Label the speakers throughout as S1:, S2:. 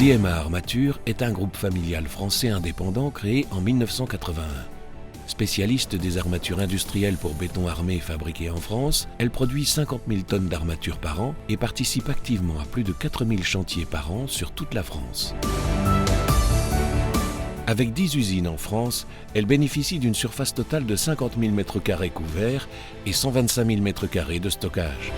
S1: DMA Armature est un groupe familial français indépendant créé en 1981. Spécialiste des armatures industrielles pour béton armé fabriquées en France, elle produit 50 000 tonnes d'armatures par an et participe activement à plus de 4 000 chantiers par an sur toute la France. Avec 10 usines en France, elle bénéficie d'une surface totale de 50 000 m² couverts et 125 000 m² de stockage.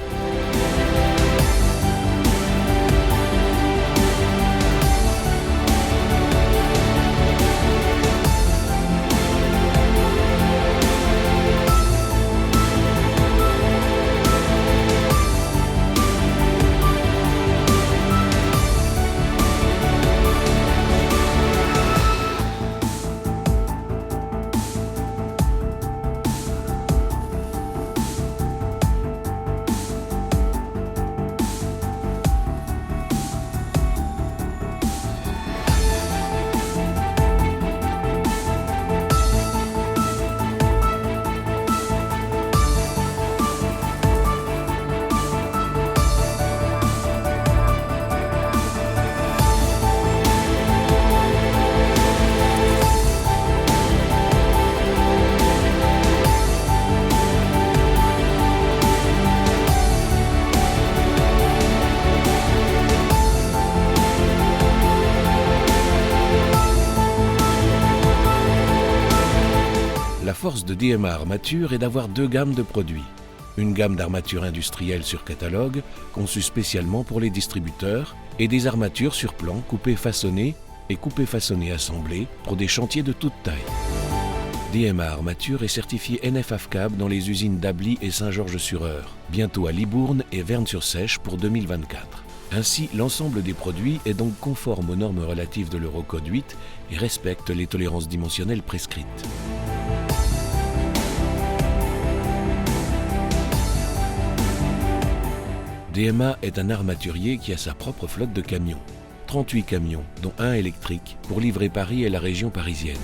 S1: La force de DMA Armature est d'avoir deux gammes de produits. Une gamme d'armatures industrielles sur catalogue, conçue spécialement pour les distributeurs, et des armatures sur plan coupées façonnées et coupées façonnées assemblées pour des chantiers de toute taille. DMA Armature est certifié NF-AFCAB dans les usines d'Ably et Saint-Georges-sur-Eure, bientôt à Libourne et Vern-sur-Sèche pour 2024. Ainsi, l'ensemble des produits est donc conforme aux normes relatives de l'Eurocode 8 et respecte les tolérances dimensionnelles prescrites. DMA est un armaturier qui a sa propre flotte de camions. 38 camions, dont un électrique, pour livrer Paris et la région parisienne.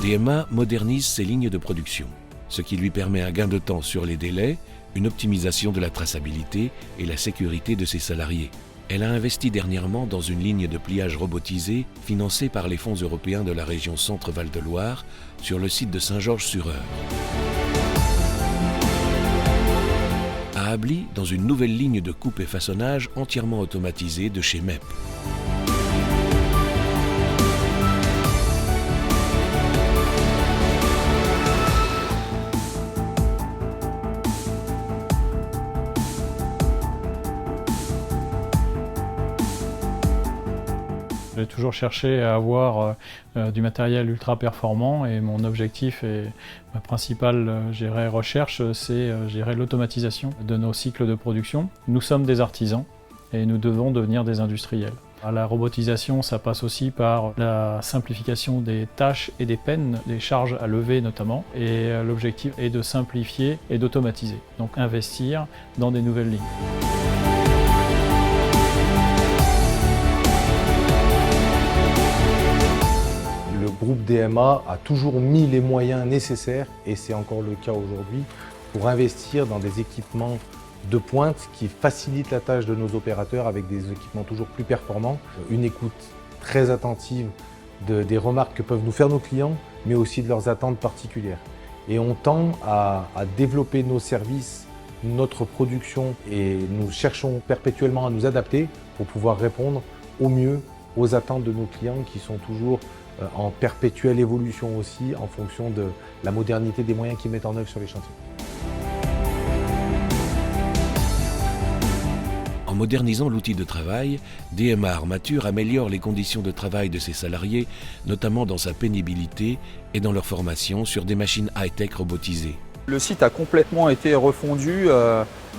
S1: DMA modernise ses lignes de production, ce qui lui permet un gain de temps sur les délais, une optimisation de la traçabilité et la sécurité de ses salariés. Elle a investi dernièrement dans une ligne de pliage robotisée financée par les fonds européens de la région Centre-Val de Loire sur le site de Saint-Georges-sur-Eure. À Ably, dans une nouvelle ligne de coupe et façonnage entièrement automatisée de chez MEP.
S2: J'ai toujours cherché à avoir du matériel ultra performant et mon objectif et ma principale recherche, c'est l'automatisation de nos cycles de production. Nous sommes des artisans et nous devons devenir des industriels. La robotisation, ça passe aussi par la simplification des tâches et des peines, des charges à lever notamment. Et l'objectif est de simplifier et d'automatiser, donc investir dans des nouvelles lignes.
S3: Le groupe DMA a toujours mis les moyens nécessaires, et c'est encore le cas aujourd'hui, pour investir dans des équipements de pointe qui facilitent la tâche de nos opérateurs avec des équipements toujours plus performants. Une écoute très attentive des remarques que peuvent nous faire nos clients, mais aussi de leurs attentes particulières. Et on tend à développer nos services, notre production, et nous cherchons perpétuellement à nous adapter pour pouvoir répondre au mieux aux attentes de nos clients qui sont toujours en perpétuelle évolution aussi en fonction de la modernité des moyens qu'ils mettent en œuvre sur les chantiers.
S1: En modernisant l'outil de travail, DMA Armature améliore les conditions de travail de ses salariés, notamment dans sa pénibilité et dans leur formation sur des machines high-tech robotisées.
S4: Le site a complètement été refondu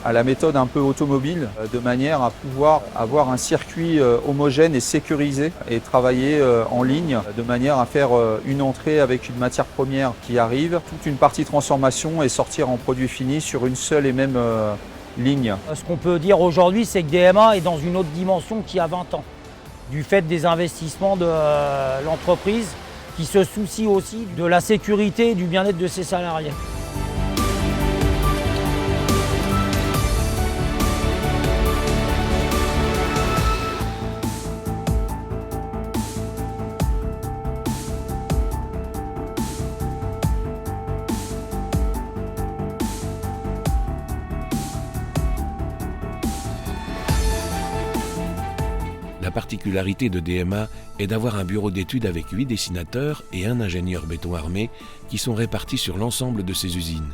S4: à la méthode un peu automobile, de manière à pouvoir avoir un circuit homogène et sécurisé et travailler en ligne, de manière à faire une entrée avec une matière première qui arrive, toute une partie transformation et sortir en produit fini sur une seule et même ligne.
S5: Ce qu'on peut dire aujourd'hui, c'est que DMA est dans une autre dimension qu'il y a 20 ans, du fait des investissements de l'entreprise qui se soucie aussi de la sécurité et du bien-être de ses salariés.
S1: particularité de DMA est d'avoir un bureau d'études avec 8 dessinateurs et un ingénieur béton armé qui sont répartis sur l'ensemble de ses usines,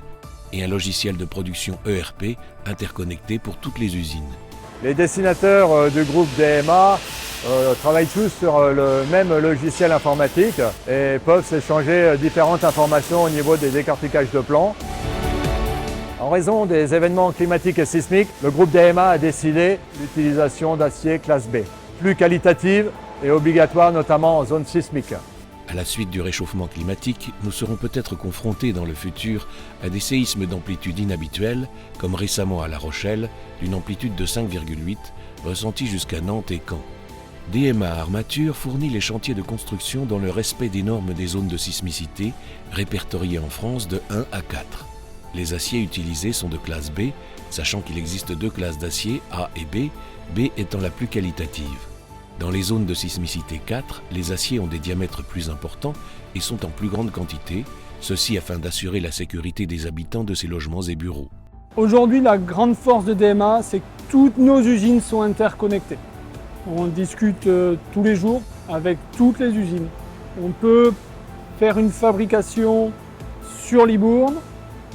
S1: et un logiciel de production ERP interconnecté pour toutes les usines.
S6: Les dessinateurs du groupe DMA travaillent tous sur le même logiciel informatique et peuvent s'échanger différentes informations au niveau des décortiquages de plans. En raison des événements climatiques et sismiques, le groupe DMA a décidé l'utilisation d'acier classe B, plus qualitative et obligatoire notamment en zone sismique.
S1: À la suite du réchauffement climatique, nous serons peut-être confrontés dans le futur à des séismes d'amplitude inhabituelle, comme récemment à La Rochelle, d'une amplitude de 5,8, ressentie jusqu'à Nantes et Caen. DMA Armature fournit les chantiers de construction dans le respect des normes des zones de sismicité, répertoriées en France de 1 à 4. Les aciers utilisés sont de classe B, sachant qu'il existe 2 classes d'acier, A et B étant la plus qualitative. Dans les zones de sismicité 4, les aciers ont des diamètres plus importants et sont en plus grande quantité, ceci afin d'assurer la sécurité des habitants de ces logements et bureaux.
S7: Aujourd'hui, la grande force de DMA, c'est que toutes nos usines sont interconnectées. On discute tous les jours avec toutes les usines. On peut faire une fabrication sur Libourne,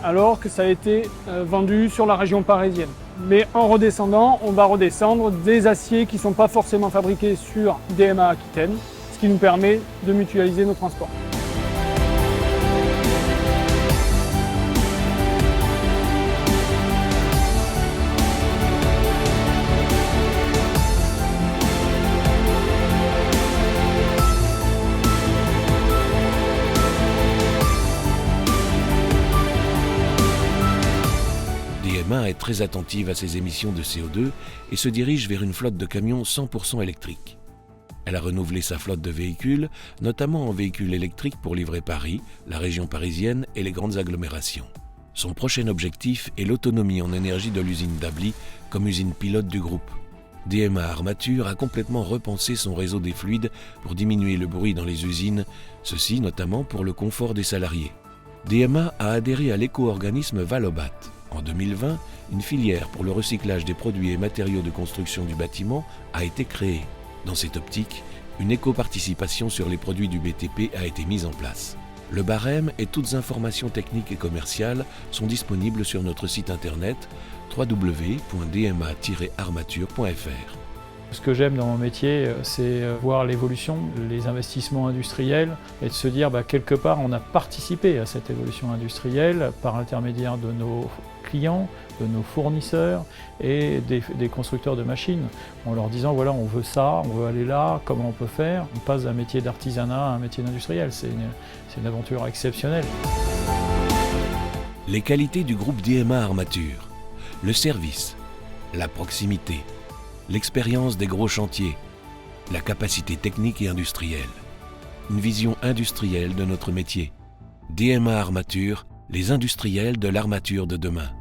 S7: alors que ça a été vendu sur la région parisienne. Mais en redescendant, on va redescendre des aciers qui ne sont pas forcément fabriqués sur DMA Aquitaine, ce qui nous permet de mutualiser nos transports.
S1: DMA est très attentive à ses émissions de CO2 et se dirige vers une flotte de camions 100% électriques. Elle a renouvelé sa flotte de véhicules, notamment en véhicules électriques pour livrer Paris, la région parisienne et les grandes agglomérations. Son prochain objectif est l'autonomie en énergie de l'usine d'Ably comme usine pilote du groupe. DMA Armature a complètement repensé son réseau des fluides pour diminuer le bruit dans les usines, ceci notamment pour le confort des salariés. DMA a adhéré à l'éco-organisme Valobat. En 2020, une filière pour le recyclage des produits et matériaux de construction du bâtiment a été créée. Dans cette optique, une éco-participation sur les produits du BTP a été mise en place. Le barème et toutes informations techniques et commerciales sont disponibles sur notre site internet www.dma-armature.fr.
S2: Ce que j'aime dans mon métier, c'est voir l'évolution, les investissements industriels et de se dire quelque part on a participé à cette évolution industrielle par l'intermédiaire de nos clients, de nos fournisseurs et des constructeurs de machines, en leur disant voilà on veut ça, on veut aller là, comment on peut faire. On passe d'un métier d'artisanat à un métier d'industriel, c'est une aventure exceptionnelle.
S1: Les qualités du groupe DMA Armature, le service, la proximité, l'expérience des gros chantiers, la capacité technique et industrielle, une vision industrielle de notre métier. DMA Armature, les industriels de l'armature de demain.